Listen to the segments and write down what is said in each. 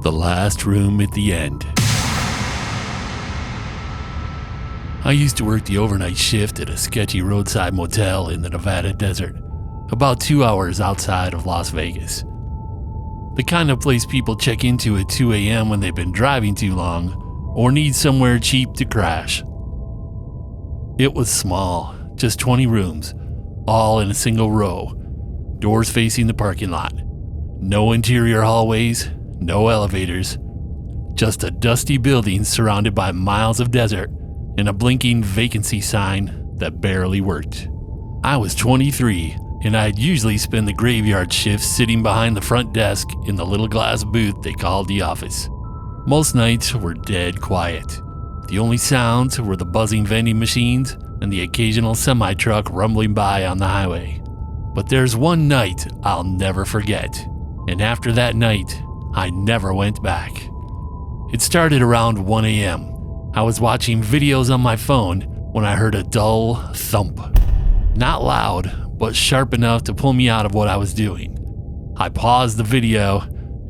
The last room at the end. I used to work the overnight shift at a sketchy roadside motel in the Nevada desert, about 2 hours outside of Las Vegas. The kind of place people check into at 2 a.m. when they've been driving too long or need somewhere cheap to crash. It was small, just 20 rooms, all in a single row, doors facing the parking lot. No interior hallways, no elevators, just a dusty building surrounded by miles of desert and a blinking vacancy sign that barely worked. I was 23, and I'd usually spend the graveyard shift sitting behind the front desk in the little glass booth they called the office. Most nights were dead quiet. The only sounds were the buzzing vending machines and the occasional semi-truck rumbling by on the highway. But there's one night I'll never forget, and after that night, I never went back. It started around 1 a.m. I was watching videos on my phone when I heard a dull thump. Not loud, but sharp enough to pull me out of what I was doing. I paused the video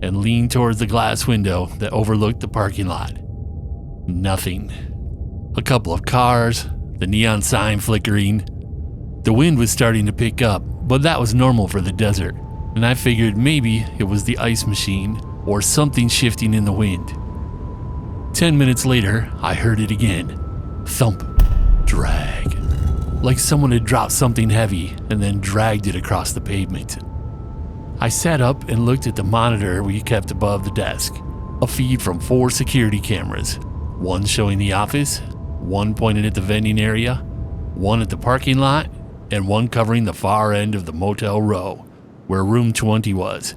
and leaned towards the glass window that overlooked the parking lot. Nothing. A couple of cars, the neon sign flickering. The wind was starting to pick up, but that was normal for the desert, and I figured maybe it was the ice machine or something shifting in the wind. 10 minutes later, I heard it again. Thump, drag. Like someone had dropped something heavy and then dragged it across the pavement. I sat up and looked at the monitor we kept above the desk. A feed from 4 security cameras. One showing the office, one pointed at the vending area, one at the parking lot, and one covering the far end of the motel row, where room 20 was.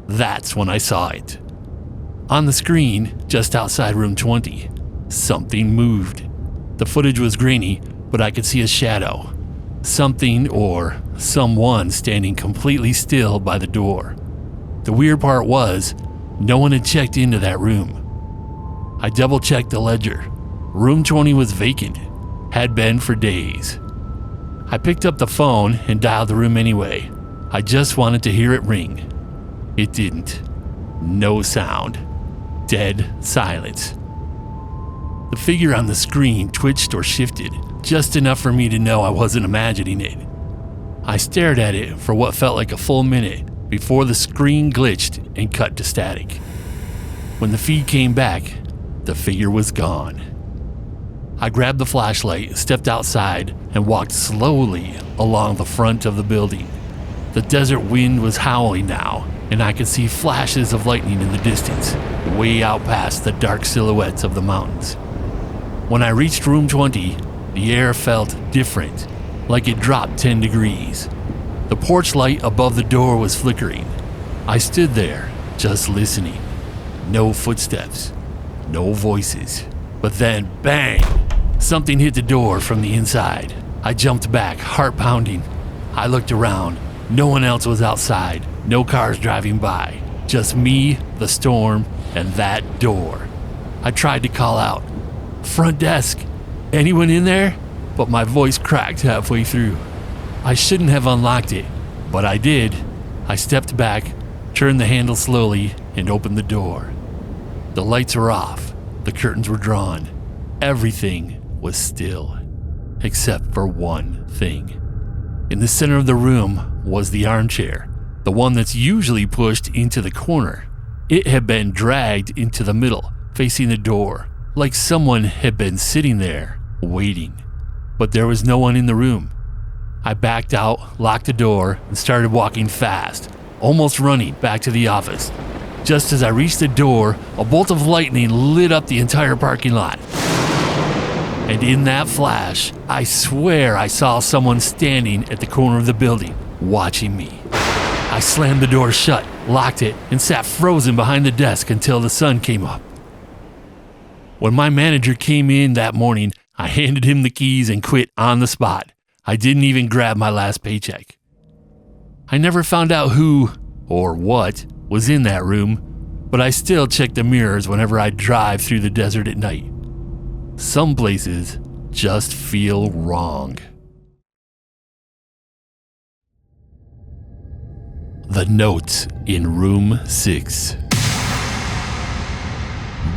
That's when I saw it. On the screen, just outside room 20, something moved. The footage was grainy, but I could see a shadow. Something or someone standing completely still by the door. The weird part was, no one had checked into that room. I double-checked the ledger. Room 20 was vacant, had been for days. I picked up the phone and dialed the room anyway. I just wanted to hear it ring. It didn't. No sound. Dead silence. The figure on the screen twitched or shifted, just enough for me to know I wasn't imagining it. I stared at it for what felt like a full minute before the screen glitched and cut to static. When the feed came back, the figure was gone. I grabbed the flashlight, stepped outside, and walked slowly along the front of the building. The desert wind was howling now, and I could see flashes of lightning in the distance, way out past the dark silhouettes of the mountains. When I reached room 20, the air felt different, like it dropped 10 degrees. The porch light above the door was flickering. I stood there, just listening. No footsteps, no voices. But then, bang! Something hit the door from the inside. I jumped back, heart pounding. I looked around. No one else was outside. No cars driving by. Just me, the storm, and that door. I tried to call out, "Front desk, anyone in there?" But my voice cracked halfway through. I shouldn't have unlocked it, but I did. I stepped back, turned the handle slowly, and opened the door. The lights were off. The curtains were drawn. Everything was still, except for one thing. In the center of the room was the armchair, the one that's usually pushed into the corner. It had been dragged into the middle, facing the door, like someone had been sitting there, waiting. But there was no one in the room. I backed out, locked the door, and started walking fast, almost running back to the office. Just as I reached the door, a bolt of lightning lit up the entire parking lot. And in that flash, I swear I saw someone standing at the corner of the building, watching me. I slammed the door shut, locked it, and sat frozen behind the desk until the sun came up. When my manager came in that morning, I handed him the keys and quit on the spot. I didn't even grab my last paycheck. I never found out who, or what, was in that room, but I still check the mirrors whenever I drive through the desert at night. Some places just feel wrong. The notes in room 6.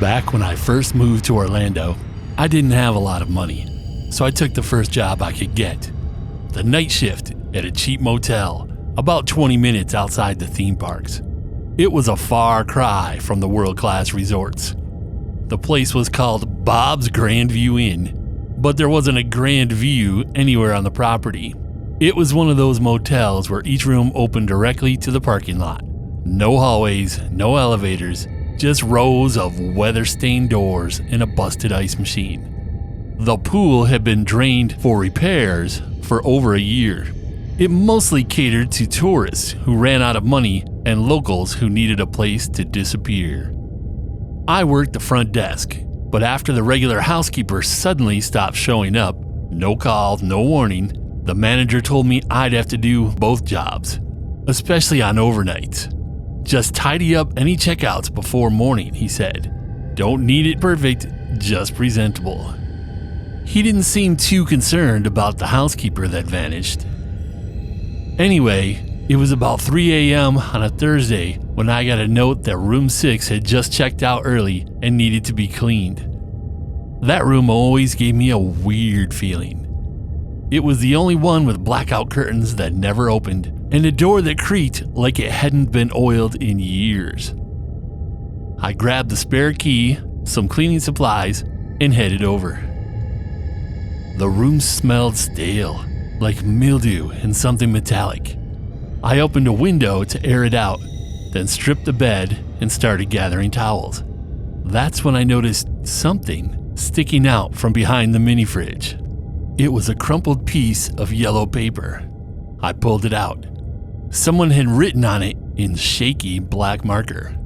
Back when I first moved to Orlando, I didn't have a lot of money, so I took the first job I could get. The night shift at a cheap motel, about 20 minutes outside the theme parks. It was a far cry from the world-class resorts. The place was called Bob's Grand View Inn, but there wasn't a grand view anywhere on the property. It was one of those motels where each room opened directly to the parking lot. No hallways, no elevators, just rows of weather-stained doors and a busted ice machine. The pool had been drained for repairs for over a year. It mostly catered to tourists who ran out of money and locals who needed a place to disappear. I worked the front desk, but after the regular housekeeper suddenly stopped showing up, no call, no warning, the manager told me I'd have to do both jobs, especially on overnights. Just tidy up any checkouts before morning, he said. Don't need it perfect, just presentable. He didn't seem too concerned about the housekeeper that vanished. Anyway, it was about 3 a.m. on a Thursday when I got a note that room 6 had just checked out early and needed to be cleaned. That room always gave me a weird feeling. It was the only one with blackout curtains that never opened and a door that creaked like it hadn't been oiled in years. I grabbed the spare key, some cleaning supplies, and headed over. The room smelled stale, like mildew and something metallic. I opened a window to air it out, then stripped the bed and started gathering towels. That's when I noticed something sticking out from behind the mini fridge. It was a crumpled piece of yellow paper. I pulled it out. Someone had written on it in shaky black marker.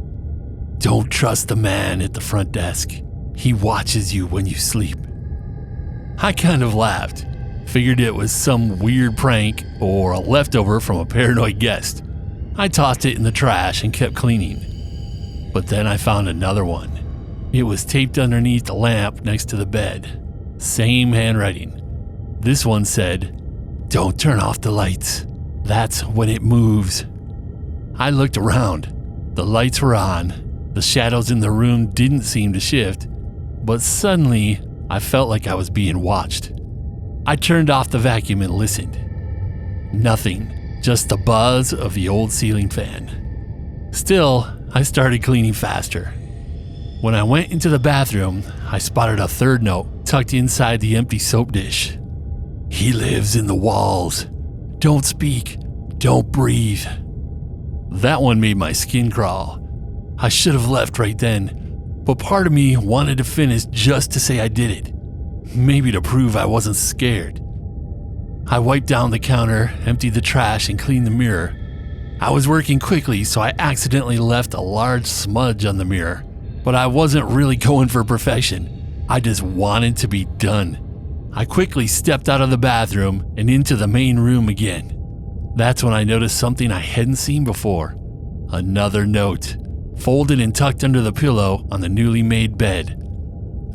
Don't trust the man at the front desk. He watches you when you sleep. I kind of laughed. Figured it was some weird prank or a leftover from a paranoid guest. I tossed it in the trash and kept cleaning. But then I found another one. It was taped underneath the lamp next to the bed. Same handwriting. This one said, "Don't turn off the lights. That's when it moves." I looked around. The lights were on. The shadows in the room didn't seem to shift, but suddenly I felt like I was being watched. I turned off the vacuum and listened. Nothing, just the buzz of the old ceiling fan. Still, I started cleaning faster. When I went into the bathroom, I spotted a third note tucked inside the empty soap dish. He lives in the walls. Don't speak. Don't breathe. That one made my skin crawl. I should have left right then, but part of me wanted to finish just to say I did it. Maybe to prove I wasn't scared. I wiped down the counter, emptied the trash, and cleaned the mirror. I was working quickly, so I accidentally left a large smudge on the mirror, but I wasn't really going for perfection. I just wanted to be done. I quickly stepped out of the bathroom and into the main room again. That's when I noticed something I hadn't seen before. Another note, folded and tucked under the pillow on the newly made bed.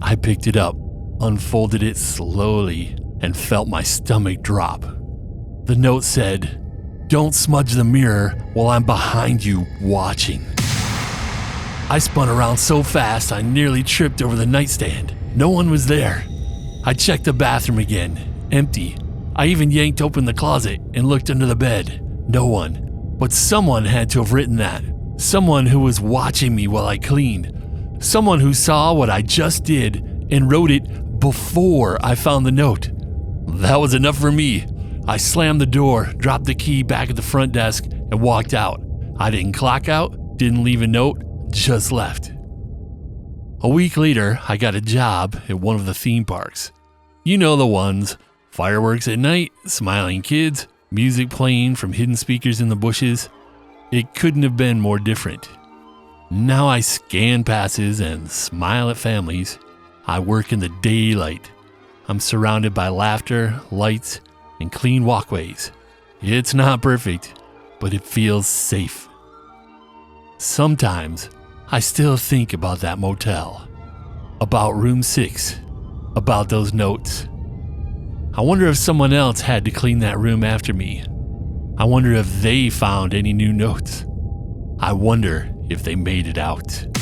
I picked it up, unfolded it slowly, and felt my stomach drop. The note said, "Don't smudge the mirror while I'm behind you watching." I spun around so fast I nearly tripped over the nightstand. No one was there. I checked the bathroom again, empty. I even yanked open the closet and looked under the bed. No one. But someone had to have written that. Someone who was watching me while I cleaned. Someone who saw what I just did and wrote it before I found the note. That was enough for me. I slammed the door, dropped the key back at the front desk, and walked out. I didn't clock out, didn't leave a note, just left. A week later, I got a job at one of the theme parks. You know the ones. Fireworks at night, smiling kids, music playing from hidden speakers in the bushes. It couldn't have been more different. Now I scan passes and smile at families. I work in the daylight. I'm surrounded by laughter, lights, and clean walkways. It's not perfect, but it feels safe. Sometimes, I still think about that motel, about room 6, about those notes. I wonder if someone else had to clean that room after me. I wonder if they found any new notes. I wonder if they made it out.